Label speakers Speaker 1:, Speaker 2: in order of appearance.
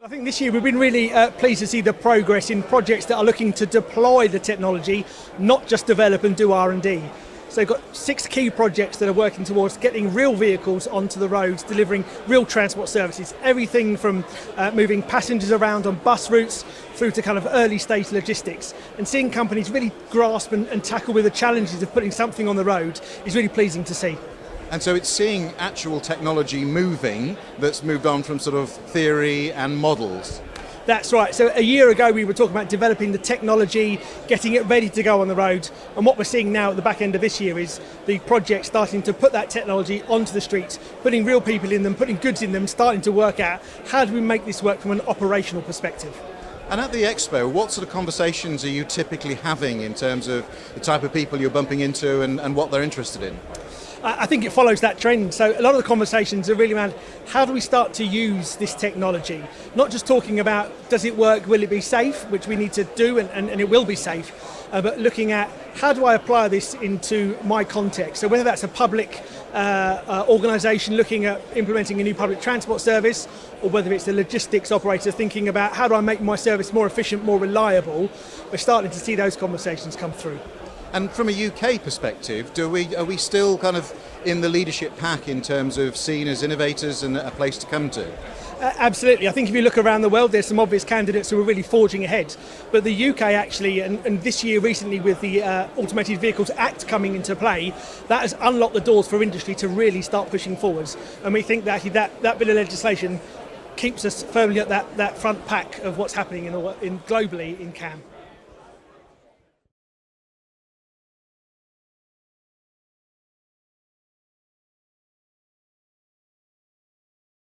Speaker 1: I think this year we've been really pleased to see the progress in projects that are looking to deploy the technology, not just develop and do R&D. So we've got 6 key projects that are working towards getting real vehicles onto the roads, delivering real transport services. Everything from moving passengers around on bus routes through to kind of early stage logistics. And seeing companies really grasp and tackle with the challenges of putting something on the road is really pleasing to see.
Speaker 2: And so it's seeing actual technology moving that's moved on from sort of theory and models.
Speaker 1: That's right. So a year ago we were talking about developing the technology, getting it ready to go on the road. And what we're seeing now at the back end of this year is the project starting to put that technology onto the streets, putting real people in them, putting goods in them, starting to work out how do we make this work from an operational perspective.
Speaker 2: And at the Expo, what sort of conversations are you typically having in terms of the type of people you're bumping into and what they're interested in?
Speaker 1: I think it follows that trend. So a lot of the conversations are really around how do we start to use this technology? Not just talking about does it work, will it be safe, which we need to do and it will be safe, but looking at how do I apply this into my context? So whether that's a public organisation looking at implementing a new public transport service, or whether it's a logistics operator thinking about how do I make my service more efficient, more reliable, we're starting to see those conversations come through.
Speaker 2: And from a UK perspective, are we still kind of in the leadership pack in terms of seen as innovators and a place to come to?
Speaker 1: Absolutely. I think if you look around the world, there's some obvious candidates who are really forging ahead. But the UK actually, and this year recently with the Automated Vehicles Act coming into play, that has unlocked the doors for industry to really start pushing forwards. And we think that that bit of legislation keeps us firmly at that front pack of what's happening globally in CAM.